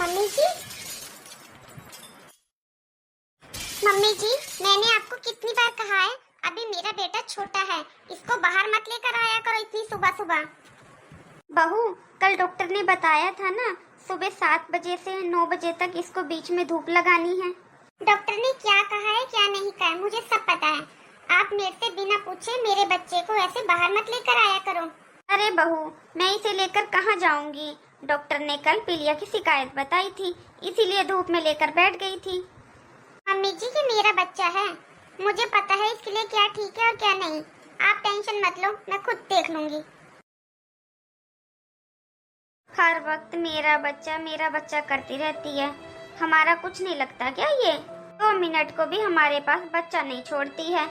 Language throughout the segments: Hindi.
मम्मी जी, मम्मी जी, मैंने आपको कितनी बार कहा है, अभी मेरा बेटा छोटा है, इसको बाहर मत लेकर आया करो इतनी सुबह सुबह। बहू, कल डॉक्टर ने बताया था ना, सुबह 7 बजे से 9 बजे तक इसको बीच में धूप लगानी है। डॉक्टर ने क्या कहा है क्या नहीं कहा है मुझे सब पता है। आप मेरे से बिना पूछे मेरे बच्चे को ऐसे बाहर मत लेकर आया करो। अरे बहू, मैं इसे लेकर कहाँ जाऊंगी? डॉक्टर ने कल पीलिया की शिकायत बताई थी, इसीलिए धूप में लेकर बैठ गई थी। मम्मी जी, ये मेरा बच्चा है, मुझे पता है इसके लिए क्या ठीक है और क्या नहीं। आप टेंशन मत लो, मैं खुद देख लूंगी। हर वक्त मेरा बच्चा करती रहती है, हमारा कुछ नहीं लगता क्या? ये 2 मिनट को भी हमारे पास बच्चा नहीं छोड़ती है।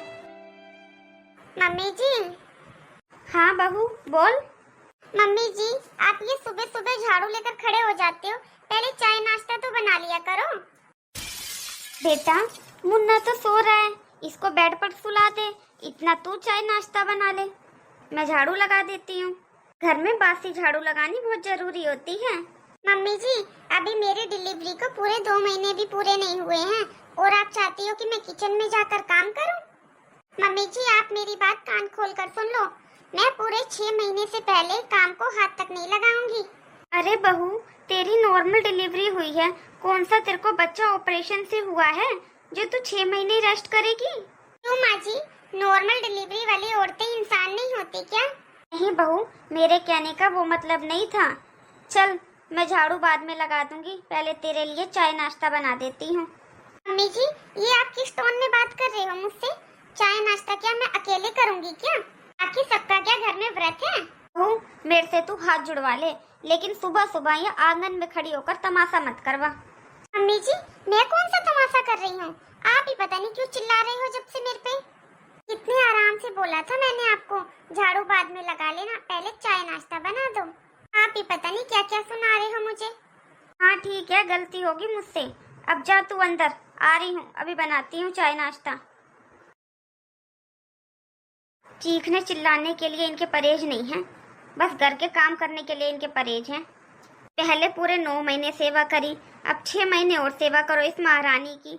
मम्मी जी। हाँ बहू, बोल। मम्मी जी, आप ये सुबह सुबह झाड़ू लेकर खड़े हो जाते हो, पहले चाय नाश्ता तो बना लिया करो। बेटा, मुन्ना तो सो रहा है, इसको बेड पर सुला दे, इतना तू चाय नाश्ता बना ले, मैं झाड़ू लगा देती हूँ। घर में बासी झाड़ू लगानी बहुत जरूरी होती है। मम्मी जी, अभी मेरी डिलीवरी को पूरे 2 महीने भी पूरे नहीं हुए हैं और आप चाहती हो कि मैं किचन में जाकर काम करूं? मम्मी जी, आप मेरी बात कान खोल कर सुन लो, मैं पूरे 6 महीने से पहले काम को हाथ तक नहीं लगाऊंगी। अरे बहू, तेरी नॉर्मल डिलीवरी हुई है, कौन सा तेरे को बच्चा ऑपरेशन से हुआ है जो तू 6 महीने रेस्ट करेगी? क्यों माँ जी, नॉर्मल डिलीवरी वाली औरतें इंसान नहीं होती क्या? नहीं बहू, मेरे कहने का वो मतलब नहीं था। चल, मैं झाड़ू बाद में लगा दूंगी, पहले तेरे लिए चाय नाश्ता बना देती हूँ। मम्मी जी, ये आप किस टोन में बात कर रहे हो मुझसे? चाय नाश्ता क्या मैं अकेले करूंगी क्या? आखिर सबका क्या घर में व्रत है? बहू, मेरे से तू हाथ जुड़वा ले, लेकिन सुबह सुबह ये आंगन में खड़ी होकर तमाशा मत करवा। मम्मी जी, मैं कौन सा तमाशा कर रही हूँ? आप ही पता नहीं क्यों चिल्ला रहे हो जब से मेरे पे। कितने आराम से बोला था मैंने आपको, झाड़ू बाद में लगा लेना, पहले चाय नाश्ता बना दो। आप ही पता नहीं क्या क्या सुना रहे हो मुझे। हाँ ठीक है, गलती होगी मुझसे, अब जा तू अंदर, आ रही हूँ, अभी बनाती हूँ चाय नाश्ता। चीखने चिल्लाने के लिए इनके परहेज नहीं है, बस घर के काम करने के लिए इनके परहेज हैं। पहले पूरे 9 महीने सेवा करी, अब 6 महीने और सेवा करो इस महारानी की।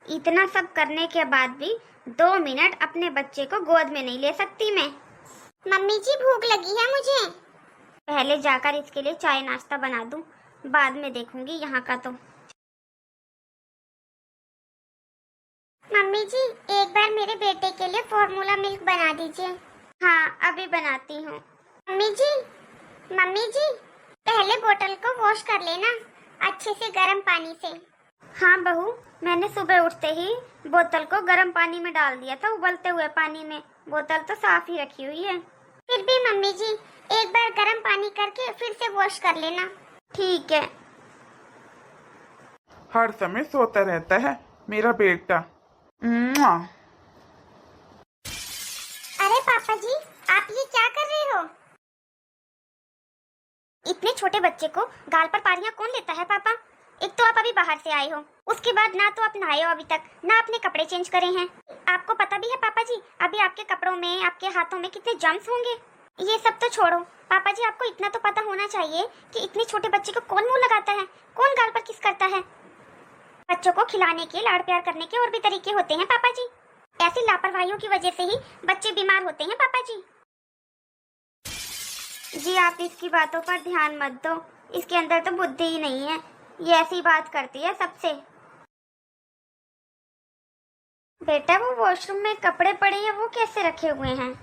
इतना सब करने के बाद भी 2 मिनट अपने बच्चे को गोद में नहीं ले सकती मैं। मम्मी जी, भूख लगी है मुझे। पहले जाकर इसके लिए चाय नाश्ता बना दूं, बाद में देखूंगी यहाँ का तो। मम्मी जी, एक बार मेरे बेटे के लिए फॉर्मूला मिल्क बना दीजिए। हाँ, अभी बनाती हूँ। मम्मी जी, पहले बोतल को वॉश कर लेना अच्छे से गर्म पानी से। हाँ बहू, मैंने सुबह उठते ही बोतल को गर्म पानी में डाल दिया था, उबलते हुए पानी में, बोतल तो साफ ही रखी हुई है। फिर भी मम्मी जी, एक बार गर्म पानी करके फिर से वॉश कर लेना। ठीक है। हर समय सोता रहता है मेरा बेटा। मुआ। अरे पापा जी, आप ये क्या कर रहे हो? इतने छोटे बच्चे को गाल पर पारियां कौन लेता है पापा? एक तो आप अभी बाहर से आए हो, उसके बाद ना तो आप नहाए हो अभी तक, ना आपने कपड़े चेंज करे हैं। आपको पता भी है पापा जी, अभी आपके कपड़ों में, आपके हाथों में कितने जर्म्स होंगे। ये सब तो छोड़ो पापा जी, आपको इतना तो पता होना चाहिए कि इतने छोटे बच्चे को कौन मुंह लगाता है, कौन गाल पर किस करता है। बच्चों को खिलाने के, लाड़ प्यार करने के और भी तरीके होते हैं पापा जी। ऐसी लापरवाहियों की वजह से ही बच्चे बीमार होते हैं पापा जी। जी आप इसकी बातों पर ध्यान मत दो, इसके अंदर तो बुद्धि ही नहीं है, ये ऐसी बात करती है सबसे। बेटा, वो वॉशरूम में कपड़े पड़े हैं, वो कैसे रखे हुए हैं?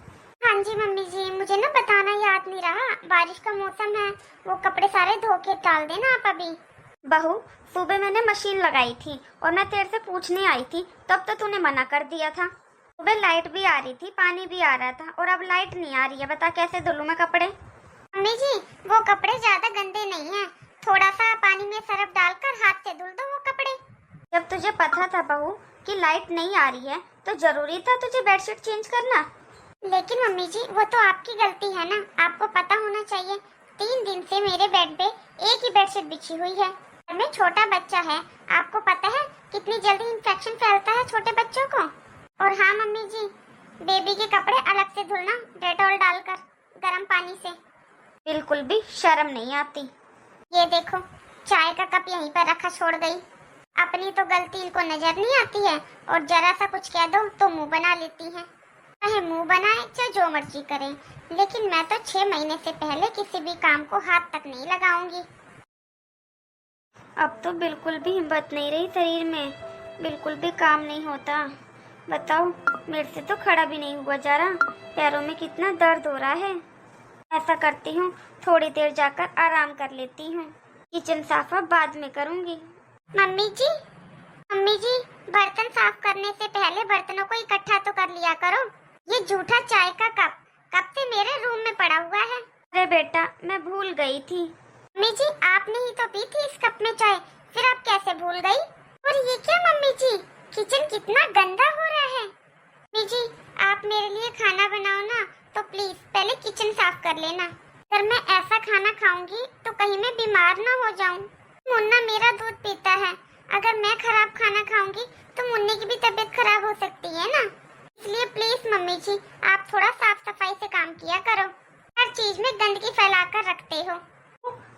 हाँ जी मम्मी जी, मुझे ना बताना याद नहीं रहा, बारिश का मौसम है, वो कपड़े सारे धो के डाल देना आप अभी। बहू, सुबह मैंने मशीन लगाई थी और मैं तेरे से पूछने आई थी, तब तो तूने मना कर दिया था। सुबह लाइट भी आ रही थी, पानी भी आ रहा था, और अब लाइट नहीं आ रही है, बता कैसे धुलूं मैं कपड़े? मम्मी जी, वो कपड़े ज्यादा गंदे नहीं हैं, थोड़ा सा पानी में सरफ डालकर हाथ से धुल दो वो कपड़े। जब तुझे पता था बहू कि लाइट नहीं आ रही है, तो जरूरी था तुझे बेडशीट चेंज करना। लेकिन मम्मी जी, वो तो आपकी गलती है ना, आपको पता होना चाहिए 3 दिन से मेरे बेड पे एक ही बेडशीट बिछी हुई है। घर में छोटा बच्चा है, आपको पता है कितनी जल्दी इंफेक्शन फैलता है छोटे बच्चों को। और हाँ मम्मी जी, बेबी के कपड़े अलग से धुलना डेटॉल डालकर गर्म पानी से। बिल्कुल भी शर्म नहीं आती। ये देखो, चाय का कप यहीं पर रखा छोड़ गई। अपनी तो गलती इनको नजर नहीं आती है और जरा सा कुछ कह दो तो मुंह बना लेती हैं। चाहे मुंह बनाए चाहे जो मर्जी करें, लेकिन मैं तो 6 महीने से पहले किसी भी काम को हाथ तक नहीं लगाऊंगी। अब तो बिल्कुल भी हिम्मत नहीं रही शरीर में, बिल्कुल भी काम नहीं होता। बताओ, मेरे से तो खड़ा भी नहीं हुआ जा रहा, पैरों में कितना दर्द हो रहा है। ऐसा करती हूँ, थोड़ी देर जाकर आराम कर लेती हूँ। किचन साफ अब बाद में करूँगी। मम्मी जी, बर्तन साफ करने से पहले बर्तनों को इकट्ठा तो कर लिया करो। ये जूठा चाय का कप कब से मेरे रूम में पड़ा हुआ है। अरे बेटा, मैं भूल गई थी। मम्मी जी, आपने ही तो पी थी इस कप में चाय, फिर आप कैसे भूल गई? और ये क्या मम्मी जी, किचन कितना गंदा हो रहा है। मम्मी जी, आप मेरे लिए खाना बनाओ ना, तो प्लीज पहले किचन साफ कर लेना। अगर मैं ऐसा खाना खाऊंगी तो कहीं मैं बीमार ना हो जाऊं। मुन्ना मेरा दूध पीता है, अगर मैं खराब खाना खाऊंगी तो मुन्ने की भी तबीयत खराब हो सकती है ना। इसलिए प्लीज मम्मी जी, आप थोड़ा साफ सफाई से काम किया करो। हर चीज में गंदगी फैलाकर रखते हो।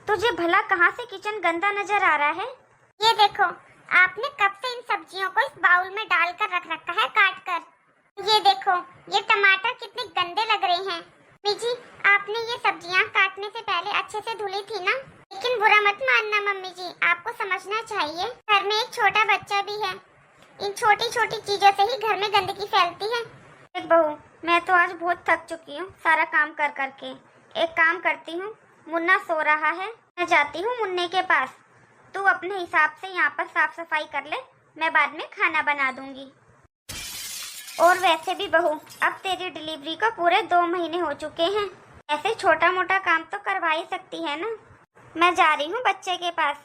तुझे भला कहाँ से किचन गंदा नजर आ रहा है? ये देखो, आपने कब से इन सब्जियों को इस बाउल में डालकर रख रखा है काट कर। ये देखो, ये टमाटर कितने गंदे लग रहे हैं। मम्मी जी, आपने ये सब्जियां काटने से पहले अच्छे से धुली थी ना? लेकिन बुरा मत मानना मम्मी जी, आपको समझना चाहिए घर में एक छोटा बच्चा भी है। इन छोटी छोटी चीजों से ही घर में गंदगी फैलती है। देख बहू, मैं तो आज बहुत थक चुकी हूँ सारा काम कर करके। एक काम करती हूँ, मुन्ना सो रहा है, मैं जाती हूँ मुन्ने के पास। तू अपने हिसाब से यहाँ पर साफ सफाई कर ले, मैं बाद में खाना बना दूंगी। और वैसे भी बहू, अब तेरी डिलीवरी को पूरे 2 महीने हो चुके हैं। ऐसे छोटा मोटा काम तो करवा ही सकती है ना। मैं जा रही हूँ बच्चे के पास।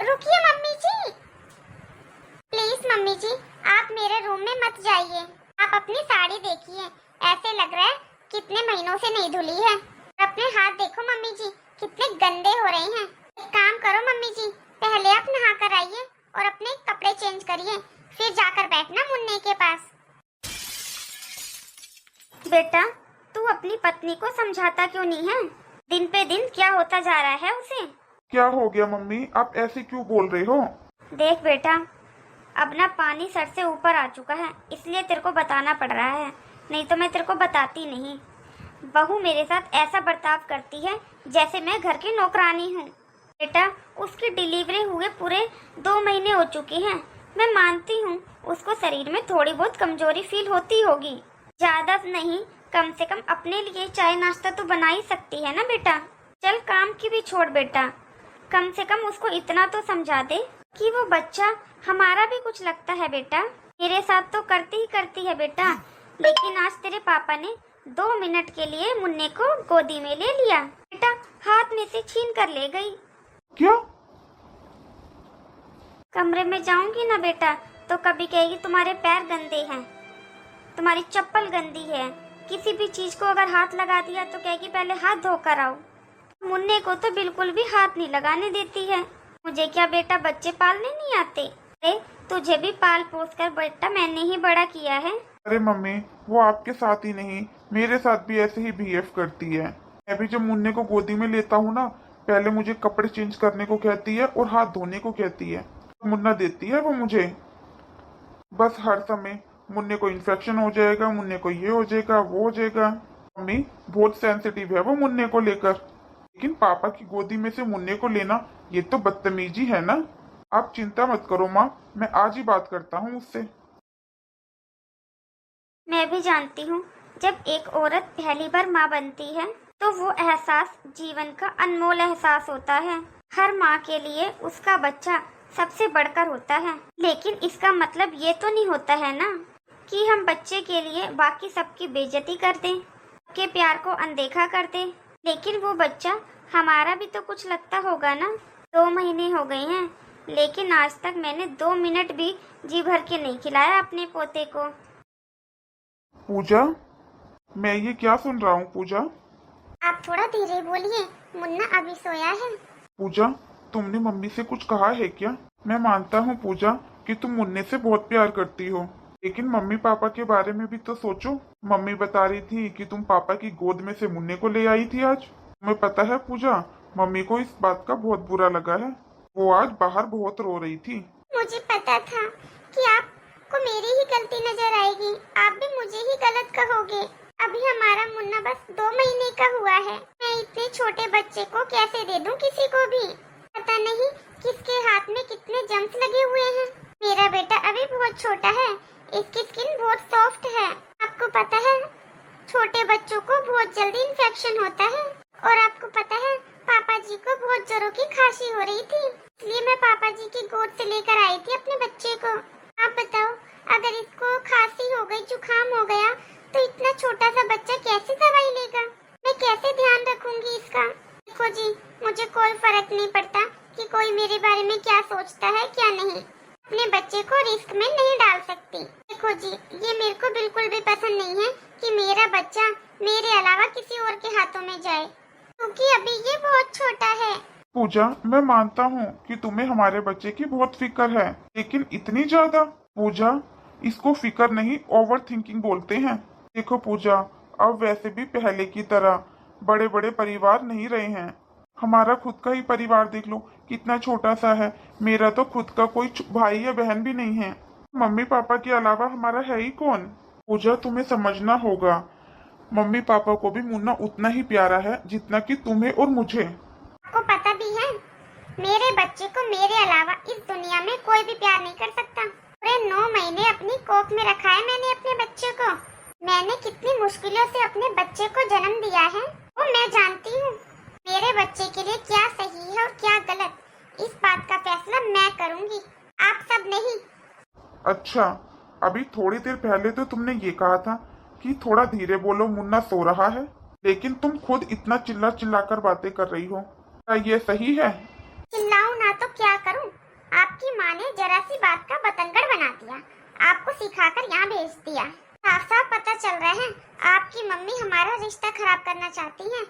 रुकिए मम्मी जी, प्लीज मम्मी जी, आप मेरे रूम में मत जाइए। आप अपनी साड़ी देखिए, ऐसे लग रहा है कितने महीनों से नहीं धुली है। अपने हाथ देखो मम्मी जी, कितने गंदे हो रहे हैं। एक काम करो मम्मी जी, पहले आप नहा कर आइए और अपने कपड़े चेंज करिए, फिर जाकर बैठना मुन्ने के पास। बेटा, तू अपनी पत्नी को समझाता क्यों नहीं है? दिन पे दिन क्या होता जा रहा है उसे। क्या हो गया मम्मी, आप ऐसे क्यों बोल रहे हो? देख बेटा, अब ना पानी सर से ऊपर आ चुका है, इसलिए तेरे को बताना पड़ रहा है, नहीं तो मैं तेरे को बताती नहीं। बहू मेरे साथ ऐसा बर्ताव करती है जैसे मैं घर की नौकरानी हूँ। बेटा, उसकी डिलीवरी हुए पूरे 2 महीने हो चुके हैं। मैं मानती हूँ उसको शरीर में थोड़ी बहुत कमजोरी फील होती होगी, ज्यादा नहीं, कम से कम अपने लिए चाय नाश्ता तो बना ही सकती है ना बेटा। चल काम की भी छोड़ बेटा, कम से कम उसको इतना तो समझा दे कि वो बच्चा हमारा भी कुछ लगता है बेटा। मेरे साथ तो करती है बेटा, लेकिन आज तेरे पापा ने 2 मिनट के लिए मुन्ने को गोदी में ले लिया। बेटा हाथ में से छीन कर ले गई। क्या? कमरे में जाऊंगी ना बेटा तो कभी कहेगी तुम्हारे पैर गंदे हैं, तुम्हारी चप्पल गंदी है। किसी भी चीज को अगर हाथ लगा दिया तो कहेगी पहले हाथ धोकर आओ। मुन्ने को तो बिल्कुल भी हाथ नहीं लगाने देती है। मुझे क्या बेटा बच्चे पालने नहीं आते? अरे तुझे भी पाल पोस कर बेटा मैंने ही बड़ा किया है। अरे मम्मी, वो आपके साथ ही नहीं, मेरे साथ भी ऐसे ही बिहेव करती है। मैं भी जब मुन्ने को गोदी में लेता हूँ ना, पहले मुझे कपड़े चेंज करने को कहती है और हाथ धोने को कहती है। मुन्ना देती है वो मुझे, बस हर समय मुन्ने को इन्फेक्शन हो जाएगा, मुन्ने को ये हो जाएगा, वो हो जाएगा। मम्मी बहुत सेंसिटिव है वो मुन्ने को लेकर, लेकिन पापा की गोदी में से मुन्ने को लेना ये तो बदतमीजी है ना। आप चिंता मत करो माँ, मैं आज ही बात करता हूँ उससे। मैं भी जानती हूँ जब एक औरत पहली बार माँ बनती है तो वो एहसास जीवन का अनमोल एहसास होता है। हर माँ के लिए उसका बच्चा सबसे बढ़कर होता है, लेकिन इसका मतलब ये तो नहीं होता है ना कि हम बच्चे के लिए बाकी सबकी बेइज्जती कर दें, सबके प्यार को अनदेखा कर दें। लेकिन वो बच्चा हमारा भी तो कुछ लगता होगा ना। 2 महीने हो गए हैं, लेकिन आज तक मैंने 2 मिनट भी जी भर के नहीं खिलाया अपने पोते को। पूजा, मैं ये क्या सुन रहा हूँ? पूजा, आप थोड़ा धीरे बोलिए, मुन्ना अभी सोया है। पूजा, तुमने मम्मी से कुछ कहा है क्या? मैं मानता हूँ पूजा कि तुम मुन्ने से बहुत प्यार करती हो, लेकिन मम्मी पापा के बारे में भी तो सोचो। मम्मी बता रही थी कि तुम पापा की गोद में से मुन्ने को ले आई थी आज। तुम्हें पता है पूजा, मम्मी को इस बात का बहुत बुरा लगा है। वो आज बाहर बहुत रो रही थी। मुझे पता था कि आपको मेरी ही गलती नजर आएगी, आप भी मुझे ही गलत कहोगे। अभी हमारा मुन्ना बस 2 महीने का हुआ है, मैं इतने छोटे बच्चे को कैसे दे दूं किसी को भी। पता नहीं किसके हाथ में कितने जम्स लगे हुए हैं। मेरा बेटा अभी बहुत छोटा है, इसकी स्किन बहुत सॉफ्ट है। आपको पता है छोटे बच्चों को बहुत जल्दी इन्फेक्शन होता है। और आपको पता है पापा जी को बहुत जोरों की खांसी हो रही थी, इसलिए मैं पापा जी की गोद से लेकर आई थी अपने बच्चे को। आप बताओ अगर इसको खांसी हो गई, जुकाम हो गया तो इतना छोटा सा बच्चा कैसे दवाई लेगा? मैं कैसे ध्यान रखूंगी इसका? देखो जी, मुझे कोई फर्क नहीं पड़ता कि कोई मेरे बारे में क्या सोचता है क्या नहीं, अपने बच्चे को रिस्क में नहीं डाल सकती। देखो जी, ये मेरे को बिल्कुल भी पसंद नहीं है कि मेरा बच्चा मेरे अलावा किसी और के हाथों में जाए, क्योंकि अभी ये बहुत छोटा है। पूजा, मैं मानता हूँ कि तुम्हें हमारे बच्चे की बहुत फिक्र है, लेकिन इतनी ज्यादा? पूजा, इसको फिक्र नहीं, ओवर थिंकिंग बोलते हैं। देखो पूजा, अब वैसे भी पहले की तरह बड़े बड़े परिवार नहीं रहे हैं। हमारा खुद का ही परिवार देख लो, कितना छोटा सा है। मेरा तो खुद का कोई भाई या बहन भी नहीं है। मम्मी पापा के अलावा हमारा है ही कौन? पूजा, तुम्हें समझना होगा, मम्मी पापा को भी मुन्ना उतना ही प्यारा है जितना कि तुम्हें और मुझे। आपको पता भी है मेरे बच्चे को मेरे अलावा इस दुनिया में कोई भी प्यार नहीं कर सकता। पूरे 9 महीने अपनी कोख में रखा है मैंने अपने बच्चे को। मैंने कितनी मुश्किलों से अपने बच्चे को जन्म दिया है वो मैं जानती हूँ। मेरे बच्चे के लिए क्या सही है और क्या गलत, इस बात का फैसला मैं करूँगी, आप सब नहीं। अच्छा, अभी थोड़ी देर पहले तो तुमने ये कहा था कि थोड़ा धीरे बोलो, मुन्ना सो रहा है, लेकिन तुम खुद इतना चिल्ला चिल्ला कर बातें कर रही हो। क्या ये सही है? चिल्लाऊं ना तो क्या करूं? आपकी माँ ने जरा सी बात का बतंगड़ बना दिया, आपको सिखाकर यहाँ भेज दिया। साफ साफ पता चल रहा है आपकी मम्मी हमारा रिश्ता खराब करना चाहती है।